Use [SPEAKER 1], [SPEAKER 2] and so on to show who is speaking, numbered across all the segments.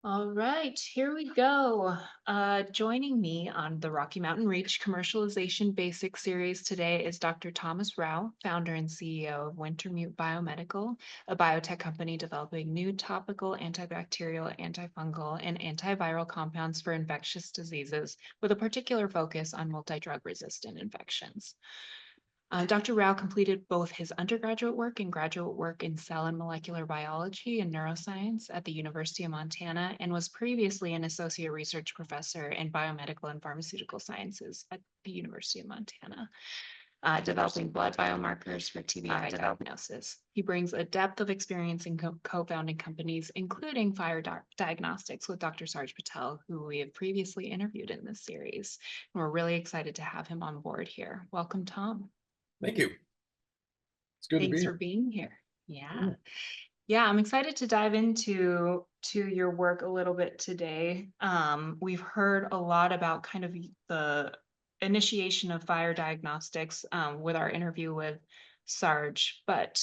[SPEAKER 1] All right, here we go. Joining me on the Rocky Mountain Reach Commercialization Basics series today is Dr. Thomas Rao, founder and CEO of Wintermute Biomedical, a biotech company developing new topical antibacterial, antifungal, and antiviral compounds for infectious diseases, with a particular focus on multi-drug resistant infections. Dr. Rao completed both his undergraduate work and graduate work in cell and molecular biology and neuroscience at the University of Montana and was previously an associate research professor in biomedical and pharmaceutical sciences at the University of Montana, developing blood biomarkers for TBI diagnosis. He brings a depth of experience in co-founding companies, including Diagnostics with Dr. Sarj Patel, who we have previously interviewed in this series. And we're really excited to have him on board here. Welcome, Tom.
[SPEAKER 2] Thank you. It's good to be
[SPEAKER 1] Thanks for
[SPEAKER 2] here.
[SPEAKER 1] being here. Yeah.
[SPEAKER 2] Yeah.
[SPEAKER 1] Yeah, I'm excited to dive into your work a little bit today. We've heard a lot about kind of the initiation of fire diagnostics with our interview with Sarge, but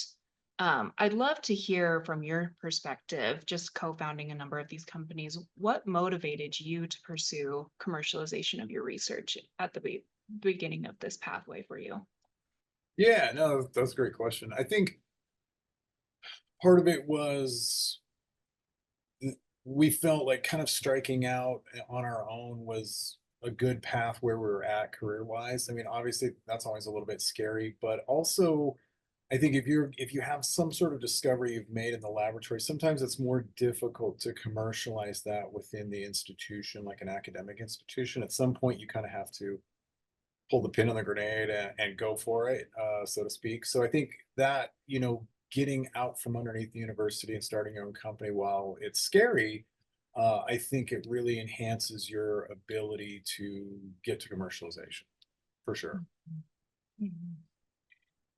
[SPEAKER 1] I'd love to hear from your perspective, just co-founding a number of these companies, what motivated you to pursue commercialization of your research at the beginning of this pathway for you?
[SPEAKER 2] Yeah, no, that's a great question. I think part of it was we felt like kind of striking out on our own was a good path where we were at career wise. I mean, obviously that's always a little bit scary, but also I think if you have some sort of discovery you've made in the laboratory, sometimes it's more difficult to commercialize that within the institution, like an academic institution. At some point, you kind of have to pull the pin on the grenade and go for it, so to speak. So I think that, getting out from underneath the university and starting your own company, while it's scary, I think it really enhances your ability to get to commercialization for sure.
[SPEAKER 1] Mhm.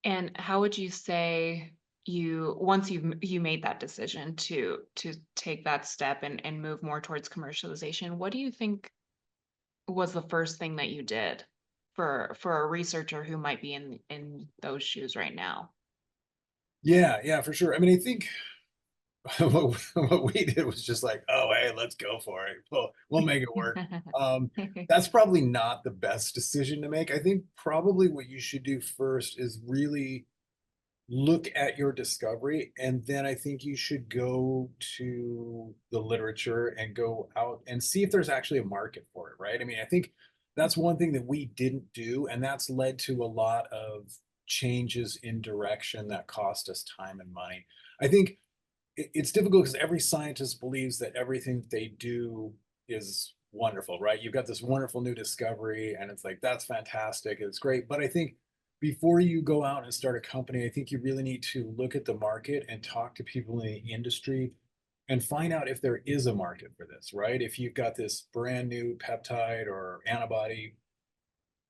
[SPEAKER 1] And how would you say once you made that decision to take that step and move more towards commercialization, what do you think was the first thing that you did for a researcher who might be in those shoes right now?
[SPEAKER 2] Yeah, yeah, for sure. I mean, I think what we did was just like, oh, hey, let's go for it. We'll make it work. Um, that's probably not the best decision to make. I think probably what you should do first is really look at your discovery, and then I think you should go to the literature and go out and see if there's actually a market for it, right? I mean, I think that's one thing that we didn't do, and that's led to a lot of changes in direction that cost us time and money. I think it's difficult because every scientist believes that everything that they do is wonderful, right? You've got this wonderful new discovery, and it's like, that's fantastic. It's great. But I think before you go out and start a company, I think you really need to look at the market and talk to people in the industry and find out if there is a market for this, right? If you've got this brand new peptide or antibody,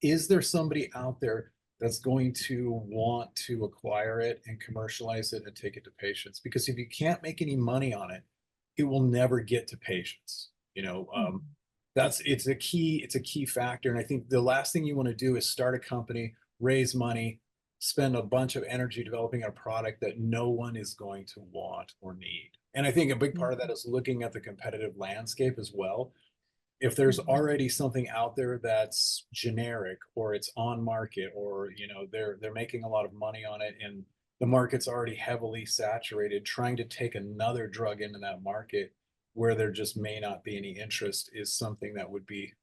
[SPEAKER 2] is there somebody out there that's going to want to acquire it and commercialize it and take it to patients? Because if you can't make any money on it, it will never get to patients.
[SPEAKER 1] Mhm.
[SPEAKER 2] That's it's a key factor. And I think the last thing you want to do is start a company, raise money, spend a bunch of energy developing a product that no one is going to want or need. And I think a big part of that is looking at the competitive landscape as well. If there's
[SPEAKER 1] Mhm.
[SPEAKER 2] already something out there that's generic or it's on market, or they're making a lot of money on it and the market's already heavily saturated, trying to take another drug into that market where there just may not be any interest is something that would be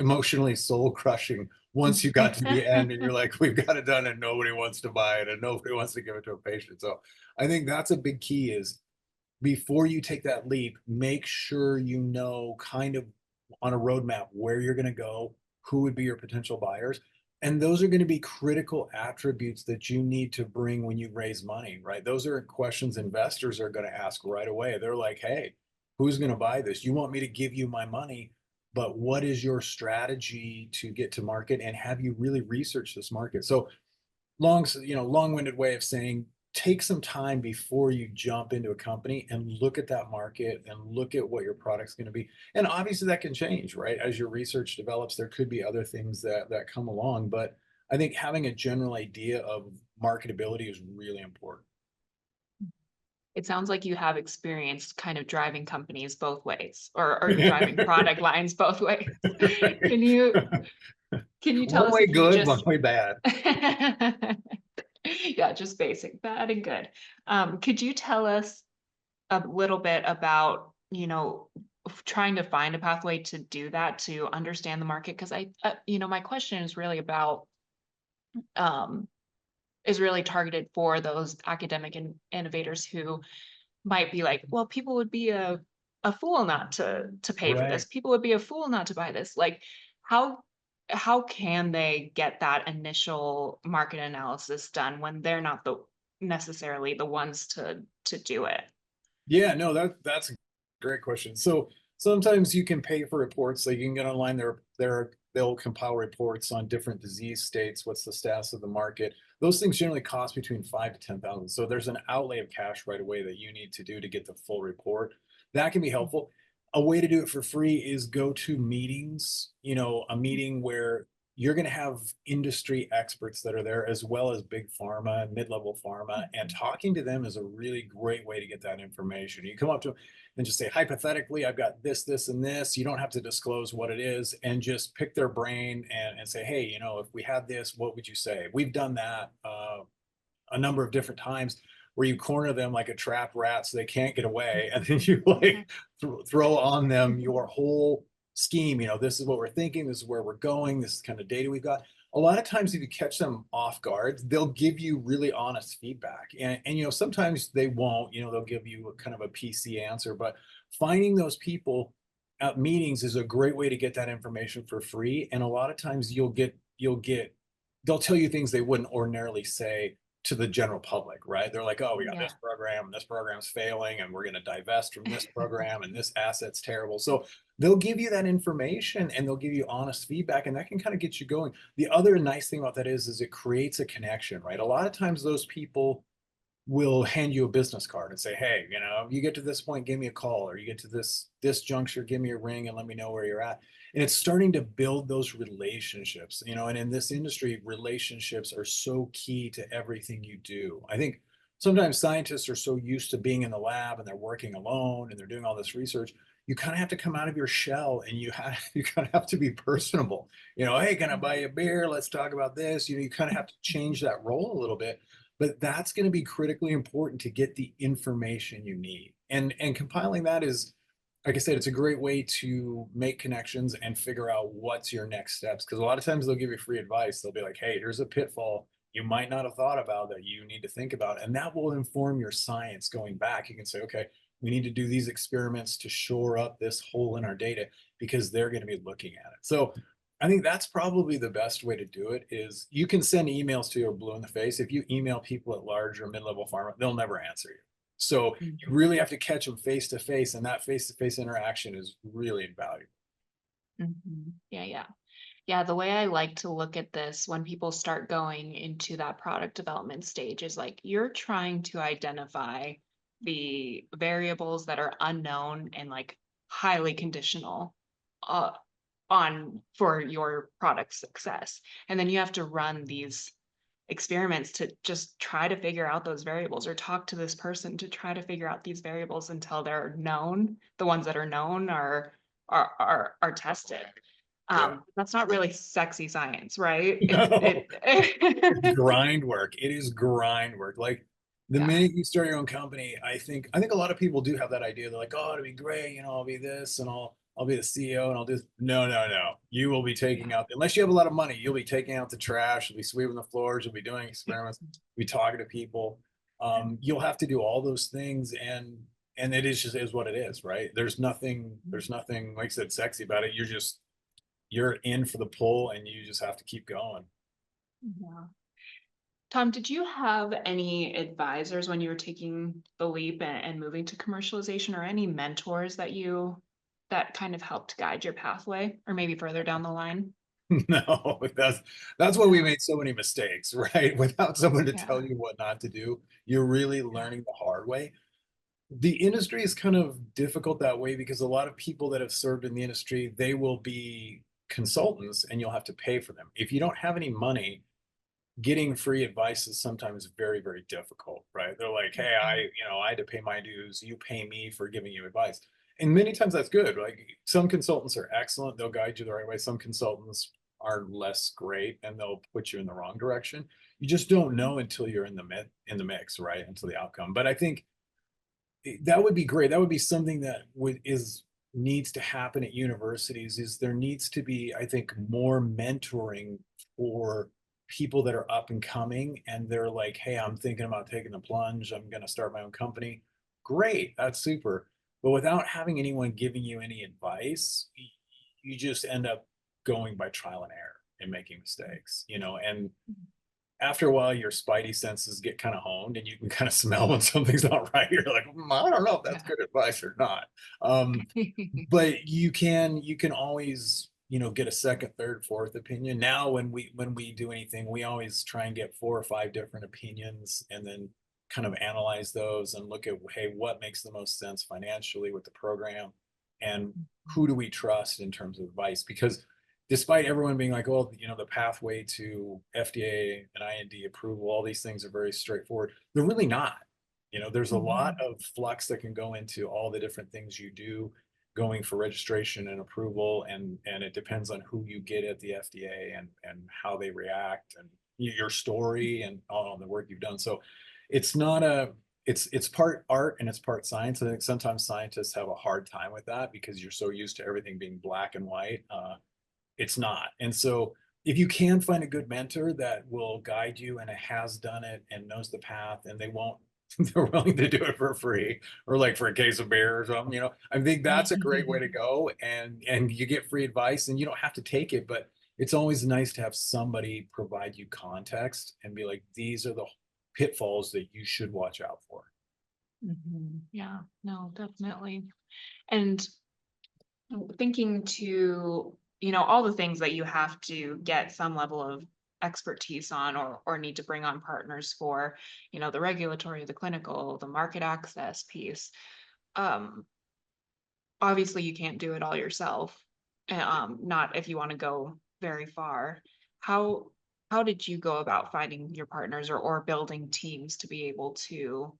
[SPEAKER 2] emotionally soul crushing once you got to the end and you're like, we've got it done and nobody wants to buy it and nobody wants to give it to a patient. So I think that's a big key is before you take that leap, make sure you know kind of on a roadmap where you're going to go, who would be your potential buyers. And those are going to be critical attributes that you need to bring when you raise money, right? Those are questions investors are going to ask right away. They're like, hey, who's going to buy this? You want me to give you my money, but what is your strategy to get to market? And have you really researched this market? So long-winded way of saying take some time before you jump into a company and look at that market and look at what your product's going to be. And obviously that can change, right? As your research develops, there could be other things that come along, but I think having a general idea of marketability is really important.
[SPEAKER 1] it sounds like you have experience kind of driving companies both ways or driving product lines both ways. Can you can you tell
[SPEAKER 2] One
[SPEAKER 1] us
[SPEAKER 2] way
[SPEAKER 1] if you
[SPEAKER 2] good, one
[SPEAKER 1] just
[SPEAKER 2] way bad.
[SPEAKER 1] yeah, just basic, bad and good. Could you tell us a little bit about, trying to find a pathway to do that, to understand the market? Because my question is really about, um, is really targeted for those academic and innovators who might be like, well, people would be a fool not to pay for this.
[SPEAKER 2] Right.
[SPEAKER 1] People would be a fool not to buy this. Like, how how can they get that initial market analysis done when they're not the necessarily the ones to do it?
[SPEAKER 2] Yeah, no, that's a great question. So sometimes you can pay for reports, so you can get online. They'll compile reports on different disease states. What's the status of the market? Those things generally cost between 5 to 10,000. So there's an outlay of cash right away that you need to do to get the full report. That can be helpful. A way to do it for free is go to meetings. A meeting where you're going to have industry experts that are there, as well as big pharma and mid-level pharma, and
[SPEAKER 1] Mhm.
[SPEAKER 2] talking to them is a really great way to get that information. You come up to them and just say, hypothetically, I've got this and this. You don't have to disclose what it is, and just pick their brain and say, hey, if we had this, what would you say? We've done that a number of different times, where you corner them like a trapped rat so they can't get away, and then you like throw on them your whole scheme. This is what we're thinking, this is where we're going, this is kind of data we've got. A lot of times, if you catch them off guard, they'll give you really honest feedback, and sometimes they won't. They'll give you a kind of a PC answer. But finding those people at meetings is a great way to get that information for free. And a lot of times you'll get they'll tell you things they wouldn't ordinarily say to the general public, right? They're like, oh, we got
[SPEAKER 1] Yeah.
[SPEAKER 2] this program and this program's failing, and we're going to divest from this program, and this asset's terrible. So they'll give you that information, and they'll give you honest feedback, and that can kind of get you going. The other nice thing about that is it creates a connection, right? A lot of times those people will hand you a business card and say, hey, you get to this point, give me a call, or you get to this juncture, give me a ring and let me know where you're at. And it's starting to build those relationships. And in this industry, relationships are so key to everything you do. I think sometimes scientists are so used to being in the lab, and they're working alone, and they're doing all this research. You kind of have to come out of your shell, and you kind of have to be personable. Hey, can I buy you a beer? Let's talk about this. You kind of have to change that role a little bit, but that's going to be critically important to get the information you need. And compiling that is, like I said, it's a great way to make connections and figure out what's your next steps. Because a lot of times they'll give you free advice. They'll be like, hey, here's a pitfall you might not have thought about that you need to think about. And that will inform your science going back. You can say, okay, we need to do these experiments to shore up this hole in our data, because they're going to be looking at it. So I think that's probably the best way to do it. Is you can send emails to you blue in the face. If you email people at large or mid-level pharma, they'll never answer you. So you
[SPEAKER 1] Mhm.
[SPEAKER 2] really have to catch them face to face, and that face to face interaction is really invaluable.
[SPEAKER 1] Mhm. Yeah, yeah. Yeah, the way I like to look at this when people start going into that product development stage is like you're trying to identify the variables that are unknown and like highly conditional uh, on for your product success. And then you have to run these experiments to just try to figure out those variables, or talk to this person to try to figure out these variables until they're known. The ones that are known are tested.
[SPEAKER 2] Yeah.
[SPEAKER 1] That's not really sexy science, right?
[SPEAKER 2] No, it's
[SPEAKER 1] It
[SPEAKER 2] grind work. It is grind work. Like the
[SPEAKER 1] yeah.
[SPEAKER 2] minute you start your own company, I think a lot of people do have that idea. They're like, oh, it'll be great, I'll be this, and I'll be the CEO, and I'll do this. No, no, no. You will be taking
[SPEAKER 1] Yeah.
[SPEAKER 2] out, unless you have a lot of money, you'll be taking out the trash, you'll be sweeping the floors, you'll be doing experiments, you'll be talking to people. You'll have to do all those things, and it is just is what it is, right? There's nothing, like I said, sexy about it. You're in for the pull, and you just have to keep going.
[SPEAKER 1] Yeah. Tom, did you have any advisors when you were taking the leap and moving to commercialization, or any mentors that kind of helped guide your pathway, or maybe further down the line?
[SPEAKER 2] No, that's why we
[SPEAKER 1] Yeah.
[SPEAKER 2] made so many mistakes, right? Without someone to tell
[SPEAKER 1] Yeah.
[SPEAKER 2] you what not to do, you're really
[SPEAKER 1] Yeah.
[SPEAKER 2] learning the hard way. The industry is kind of difficult that way, because a lot of people that have served in the industry, they will be consultants, and you'll have to pay for them. If you don't have any money, getting free advice is sometimes very, very difficult, right? They're like, hey,
[SPEAKER 1] Mhm.
[SPEAKER 2] I had to pay my dues. You pay me for giving you advice. And many times that's good. Like some consultants are excellent. They'll guide you the right way. Some consultants are less great and they'll put you in the wrong direction. You just don't know until you're in the mix, right? Until the outcome. But I think that would be great. That would be something that would is needs to happen at universities is there needs to be, I think, more mentoring for people that are up and coming and they're like, hey, I'm thinking about taking the plunge. I'm going to start my own company. Great. That's super. But without having anyone giving you any advice, you just end up going by trial and error and making mistakes, and after a while, your spidey senses get kind of honed and you can kind of smell when something's not right. You're like, I don't know if that's
[SPEAKER 1] Yeah.
[SPEAKER 2] good advice or not. But you can always, get a second, third, fourth opinion. Now, when we do anything, we always try and get 4 or 5 different opinions and then kind of analyze those and look at, hey, what makes the most sense financially with the program and who do we trust in terms of advice? Because despite everyone being like, oh, the pathway to FDA and IND approval, all these things are very straightforward. They're really not. There's a lot
[SPEAKER 1] Mhm.
[SPEAKER 2] of flux that can go into all the different things you do going for registration and approval, and it depends on who you get at the FDA and how they react and your story and all the work you've done. So it's not a it's part art and it's part science. I think sometimes scientists have a hard time with that because you're so used to everything being black and white. It's not. And so if you can find a good mentor that will guide you and has done it and knows the path and they won't they're willing to do it for free or like for a case of beer or something, I think that's a great way to go and you get free advice and you don't have to take it, but it's always nice to have somebody provide you context and be like, these are the pitfalls that you should watch out for.
[SPEAKER 1] Mhm. Yeah, no, definitely. And thinking to, all the things that you have to get some level of expertise on or need to bring on partners for, the regulatory, the clinical, the market access piece. Um, Obviously you can't do it all yourself. Not if you want to go very far. How how did you go about finding your partners or building teams to be able to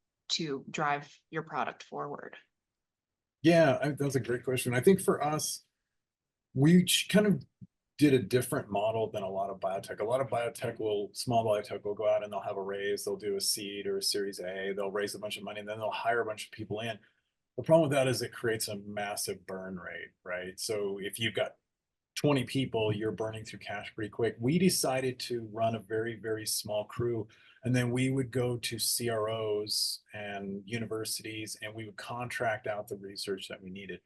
[SPEAKER 1] drive your product forward?
[SPEAKER 2] Yeah, that's a great question. I think for us, we kind of did a different model than a lot of biotech. A lot of small biotech will go out and they'll have a raise, they'll do a seed or a series A, they'll raise a bunch of money, and then they'll hire a bunch of people in. The problem with that is it creates a massive burn rate, right? So if you've got 20 people, you're burning through cash pretty quick. We decided to run a very, very small crew, and then we would go to CROs and universities and we would contract out the research that we needed.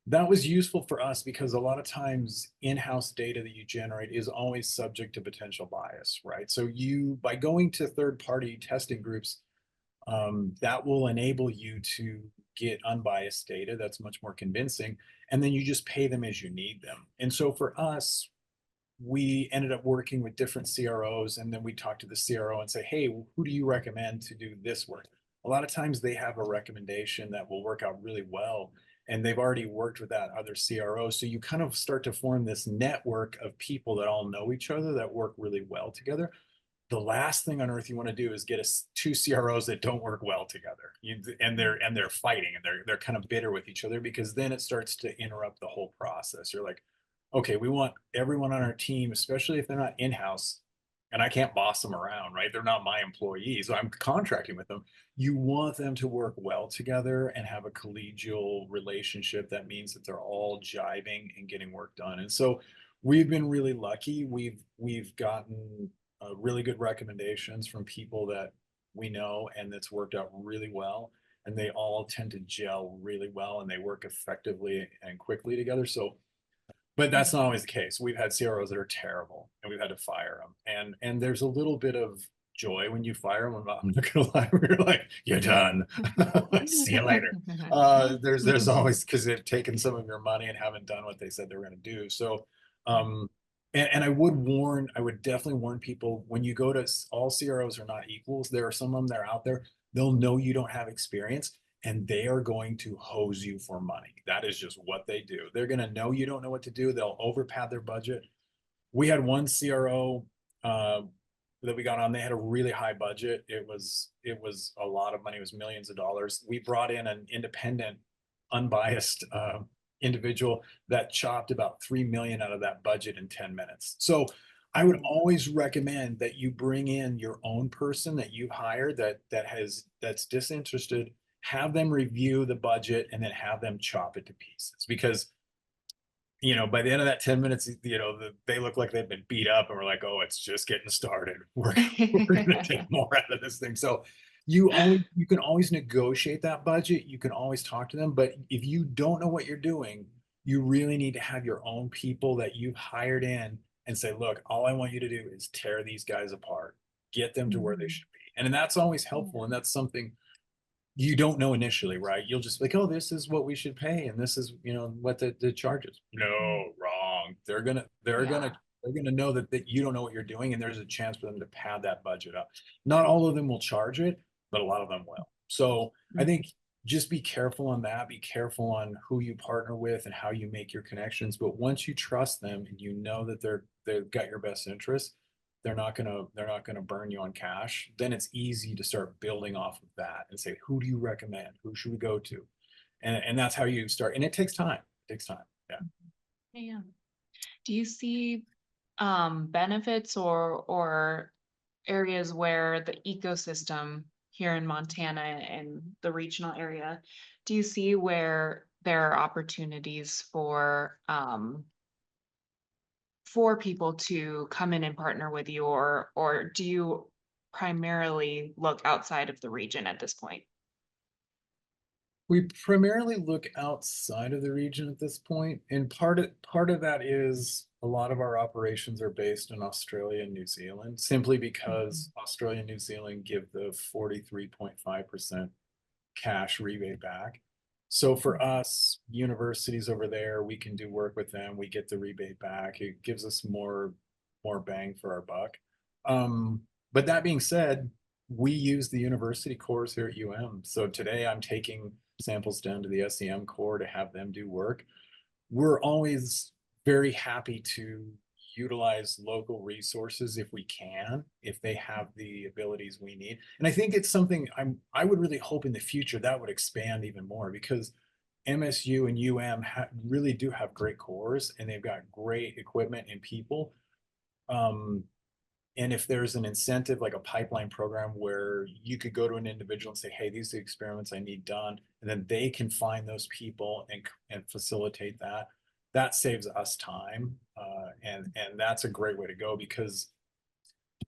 [SPEAKER 2] That was useful for us because a lot of times in-house data that you generate is always subject to potential bias, right? So by going to third-party testing groups, that will enable you to get unbiased data that's much more convincing, and then you just pay them as you need them. And so for us, we ended up working with different CROs, and then we talk to the CRO and say, hey, who do you recommend to do this work? A lot of times they have a recommendation that will work out really well, and they've already worked with that other CRO. So you kind of start to form this network of people that all know each other that work really well together. The last thing on earth you want to do is get two CROs that don't work well together. And they're fighting and they're kind of bitter with each other because then it starts to interrupt the whole process. You're like, okay, we want everyone on our team, especially if they're not in-house, and I can't boss them around, right? They're not my employees. So I'm contracting with them. You want them to work well together and have a collegial relationship. That means that they're all jiving and getting work done. And so we've been really lucky. We've gotten really good recommendations from people that we know and that's worked out really well. And they all tend to gel really well and they work effectively and quickly together. So but that's not always the case. We've had CROs that are terrible and we've had to fire them. And there's a little bit of joy when you fire them. I'm not gonna lie, we're like, you're done. See you later. There's always because they've taken some of your money and haven't done what they said they were gonna do. So and I would definitely warn people when you go to all CROs are not equals. There are some of them that are out there, they'll know you don't have experience and they are going to hose you for money. That is just what they do. They're going to know you don't know what to do. They'll overpad their budget. We had one CRO. Uh, that we got on. They had a really high budget. It was a lot of money. It was millions of dollars. We brought in an independent, unbiased individual that chopped about 3 million out of that budget in 10 minutes. So I would
[SPEAKER 1] Mm.
[SPEAKER 2] always recommend that you bring in your own person that you've hired that's disinterested, have them review the budget and then have them chop it to pieces because by the end of that 10 minutes, they look like they've been beat up and we're like, oh, it's just getting started. We're gonna get more out of this thing. So you can always negotiate that budget. You can always talk to them. But if you don't know what you're doing, you really need to have your own people that you've hired in and say, look, all I want you to do is tear these guys apart, get them to where they
[SPEAKER 1] Mhm.
[SPEAKER 2] should be. And that's always helpful.
[SPEAKER 1] Yeah.
[SPEAKER 2] And that's something you don't know initially, right? You'll just be like, oh, this is what we should pay, and this is, what the charges. No,
[SPEAKER 1] Mhm.
[SPEAKER 2] wrong. They're gonna
[SPEAKER 1] Yeah.
[SPEAKER 2] they're gonna know that you don't know what you're doing, and there's a chance for them to pad that budget up. Not all of them will charge it, but a lot of them will. So I
[SPEAKER 1] Mhm.
[SPEAKER 2] think just be careful on that. Be careful on who you partner with and how you make your connections. But once you trust them and you know that they've got your best interest, they're not gonna burn you on cash. Then it's easy to start building off of that and say, who do you recommend? Who should we go to? And that's how you start. And it takes time. It takes time. Yeah.
[SPEAKER 1] Yeah. Do you see benefits or areas where the ecosystem here in Montana and the regional area, do you see where there are opportunities for people to come in and partner with you, or do you primarily look outside of the region at this point?
[SPEAKER 2] We primarily look outside of the region at this point, and part of that is a lot of our operations are based in Australia and New Zealand, simply
[SPEAKER 1] Mhm.
[SPEAKER 2] because Australia and New Zealand give the 43.5% cash rebate back. So for
[SPEAKER 1] Mhm.
[SPEAKER 2] us, universities over there, we can do work with them. We get the rebate back. It gives us more bang for our buck. But that being said, we use the university cores here at UM. So today I'm taking samples down to the SEM core to have them do work. We're always very happy to utilize local resources if we can, if they have the abilities we need. And I think it's something I would really hope in the future that would expand even more because MSU and really do have great cores and they've got great equipment and people. Um, and if there's an incentive like a pipeline program where you could go to an individual and say, hey, these are the experiments I need done, and then they can find those people and facilitate that, that saves us time. And that's a great way to go because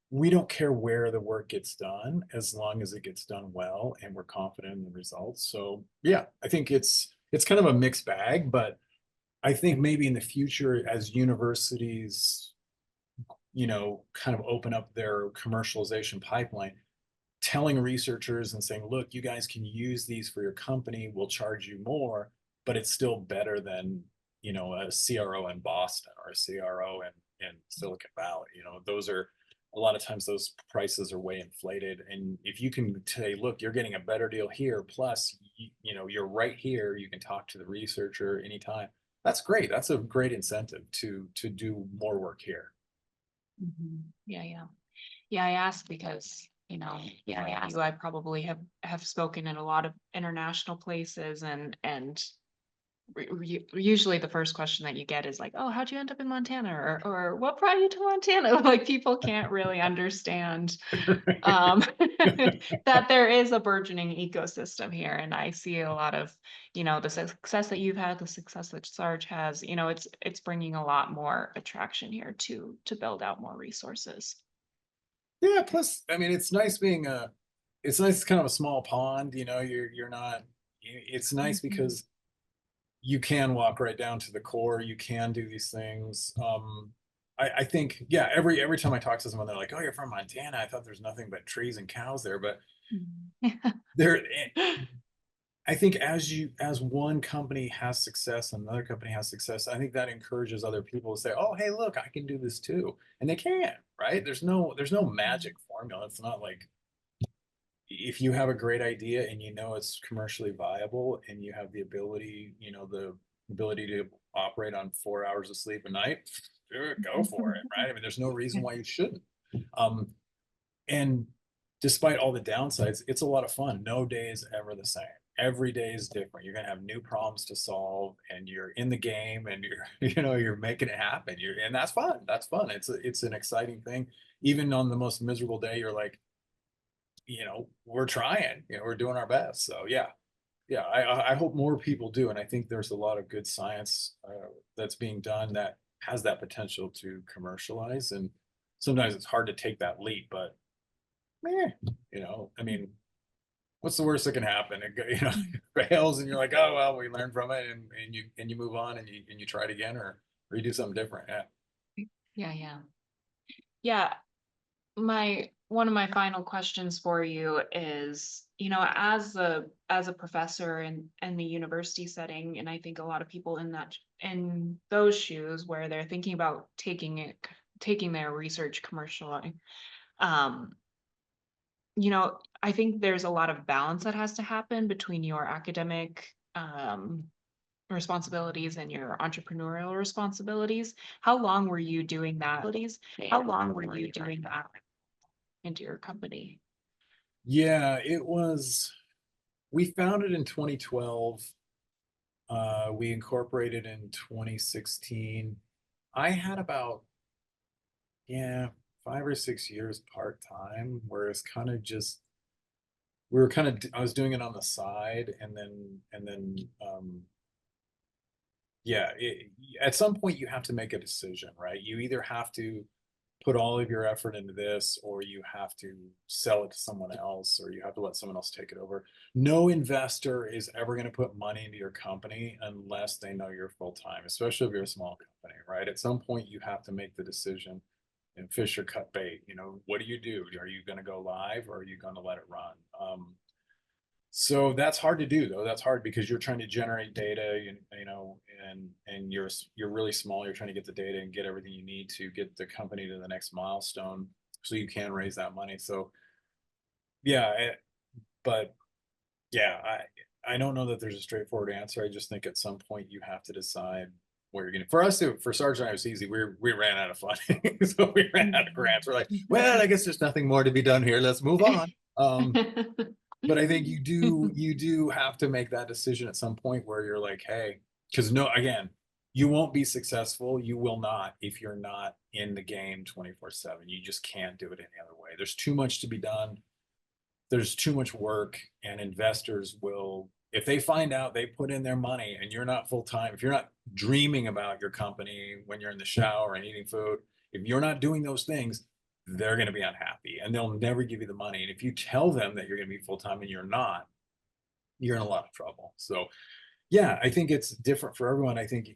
[SPEAKER 2] we don't care where the work gets done as long as it gets done well and we're confident in the results. So yeah, I think it's kind of a mixed bag, but I think maybe in the future as universities kind of open up their commercialization pipeline, telling researchers and saying, look, you guys can use these for your company, we'll charge you more, but it's still better than, a CRO in Boston or a CRO in Silicon Valley. Those are a lot of times those prices are way inflated. And if you can say, look, you're getting a better deal here, plus, you're right here, you can talk to the researcher anytime. That's great. That's a great incentive to do more work here.
[SPEAKER 1] Mhm. Yeah, yeah. Yeah, I asked because, like you, I probably have spoken in a lot of international places and usually the first question that you get is like, "Oh, how'd you end up in Montana?" or "What brought you to Montana?" Like people can't really understand um, that there is a burgeoning ecosystem here, and I see a lot of, the success that you've had, the success that Sarge has. It's bringing a lot more attraction here to build out more resources.
[SPEAKER 2] Yeah, plus, I mean, it's nice it's kind of a small pond, you're not it's nice
[SPEAKER 1] Mhm.
[SPEAKER 2] because you can walk right down to the core, you can do these things. I think, yeah, every time I talk to someone, they're like, "Oh, you're from Montana. I thought there's nothing but trees and cows there." But
[SPEAKER 1] Mhm.
[SPEAKER 2] there I think as one company has success and another company has success, I think that encourages other people to say, "Oh, hey, look, I can do this too." And they can, right? There's no magic
[SPEAKER 1] Mhm.
[SPEAKER 2] formula. It's not like if you have a great idea and you know it's commercially viable and you have the ability to operate on 4 hours of sleep a night, go for it, right? I mean, there's no reason why you shouldn't. Um, and despite all the downsides, it's a lot of fun. No day is ever the same. Every day is different. You're gonna have new problems to solve, and you're in the game, and you're you're making it happen. And that's fun. That's fun. It's an exciting thing. Even on the most miserable day, you're like, we're trying. We're doing our best. So yeah, yeah. I hope more people do, and I think there's a lot of good science that's being done that has that potential to commercialize. And sometimes it's hard to take that leap, but I mean, what's the worst that can happen? It fails, and you're like, oh well, we learn from it, and you move on, and you try it again, or you do something different. Yeah.
[SPEAKER 1] Yeah, yeah. Yeah, my one of my final questions for you is, as a professor in the university setting, and I think a lot of people in those shoes where they're thinking about taking their research commercial, um, I think there's a lot of balance that has to happen between your academic responsibilities and your entrepreneurial responsibilities. How long were you doing that? How long were you doing that into your company?
[SPEAKER 2] Yeah, it was. We founded in 2012. We incorporated in 2016. I had about, yeah, 5 or 6 years part time, where it's kind of just we were kind of I was doing it on the side, and then yeah, at some point you have to make a decision, right? You either have to put all of your effort into this, or you have to sell it to someone else, or you have to let someone else take it over. No investor is ever going to put money into your company unless they know you're full time, especially if you're a small company, right? At some point you have to make the decision, and fish or cut bait. What do you do? Are you going to go live, or are you going to let it run? So that's hard to do, though. That's hard because you're trying to generate data, and you're really small. You're trying to get the data and get everything you need to get the company to the next milestone, so you can raise that money. So yeah, but yeah, I don't know that there's a straightforward answer. I just think at some point you have to decide where you're going to. For us, for Sargent, it was easy. We ran out of funding, so we ran out of grants. We're like, well, I guess there's nothing more to be done here. Let's move on. But I think you do have to make that decision at some point where you're like, hey, because no, again, you won't be successful. You will not if you're not in the game 24/7. You just can't do it any other way. There's too much to be done. There's too much work, and investors will, if they find out they put in their money and you're not full time, if you're not dreaming about your company when you're in the shower and eating food, if you're not doing those things, they're going to be unhappy, and they'll never give you the money. And if you tell them that you're going to be full time and you're not, you're in a lot of trouble. So yeah, I think it's different for everyone. I think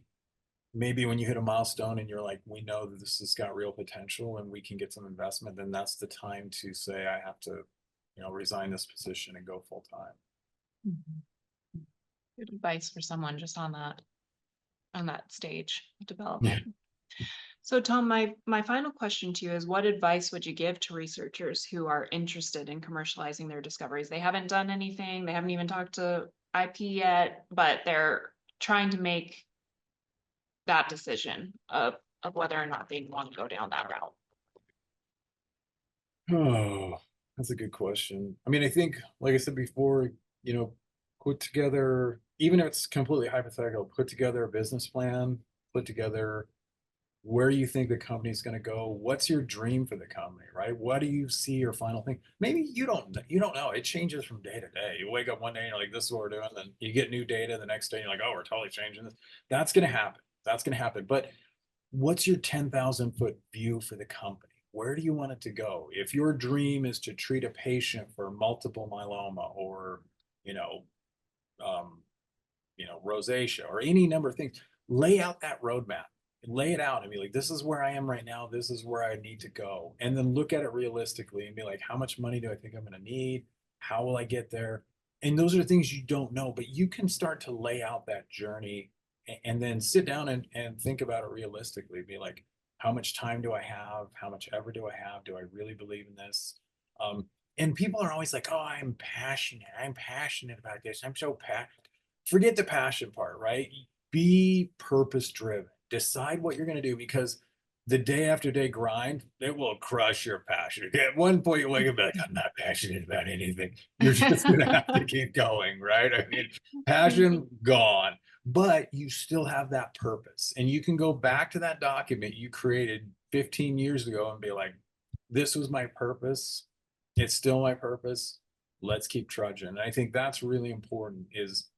[SPEAKER 2] maybe when you hit a milestone and you're like, we know that this has got real potential and we can get some investment, then that's the time to say, I have to, resign this position and go full time.
[SPEAKER 1] Mhm. Good advice for someone just on that stage of
[SPEAKER 2] Yeah.
[SPEAKER 1] development. So Tom, my final question to you is, what advice would you give to researchers who are interested in commercializing their discoveries? They haven't done anything, they haven't even talked to IP yet, but they're trying to make that decision of whether or not they want to go down that route.
[SPEAKER 2] Oh, that's a good question. I mean, I think, like I said before, you know, put together, even if it's completely hypothetical, put together a business plan, put together where you think the company's going to go. What's your dream for the company, right? What do you see your final thing? Maybe you don't know. It changes from day to day. You wake up one day and you're like, this is what we're doing. Then you get new data the next day. And you're like, oh, we're totally changing this. That's going to happen. That's going to happen. But what's your 10,000-foot view for the company? Where do you want it to go? If your dream is to treat a patient for multiple myeloma, or, you know, um, rosacea, or any number of things, lay out that roadmap, lay it out and be like, this is where I am right now. This is where I need to go. And then look at it realistically and be like, how much money do I think I'm going to need? How will I get there? And those are things you don't know, but you can start to lay out that journey, and then sit down and think about it realistically. Be like, how much time do I have? How much ever do I have? Do I really believe in this? Um, and people are always like, oh, I'm passionate. I'm passionate about this. I'm so passionate. Forget the passion part, right? Be purpose driven. Decide what you're going to do, because the day after day grind, it will crush your passion. At one point, you wake up and be like, I'm not passionate about anything. You're just gonna have to keep going, right? I mean, passion gone, but you still have that purpose. And you can go back to that document you created 15 years ago and be like, this was my purpose. It's still my purpose. Let's keep trudging. And I think that's really important is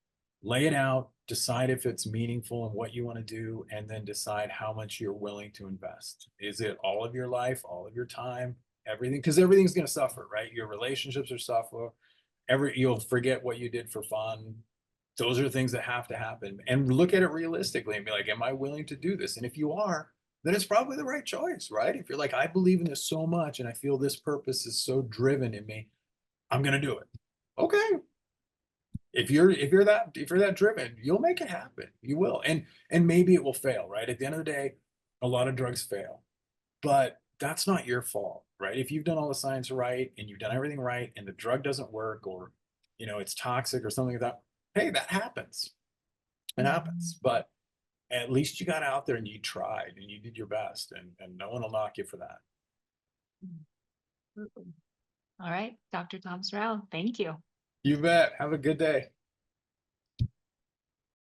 [SPEAKER 2] lay it out, decide if it's meaningful and what you want to do, and then decide how much you're willing to invest. Is it all of your life, all of your time, everything? Because everything's going to suffer, right? Your relationships are suffer. You'll forget what you did for fun. Those are things that have to happen. And look at it realistically and be like, am I willing to do this? And if you are, then it's probably the right choice, right? If you're like, I believe in this so much and I feel this purpose is so driven in me, I'm going to do it. Okay, if you're that driven, you'll make it happen. You will. And maybe it will fail, right? At the end of the day, a lot of drugs fail, but that's not your fault, right? If you've done all the science right and you've done everything right and the drug doesn't work or it's toxic or something like that, hey, that happens. It happens. But at least you got out there and you tried and you did your best and no one will knock you for that.
[SPEAKER 1] All right, Dr. Thomas Rao, thank you.
[SPEAKER 2] You bet. Have a good day.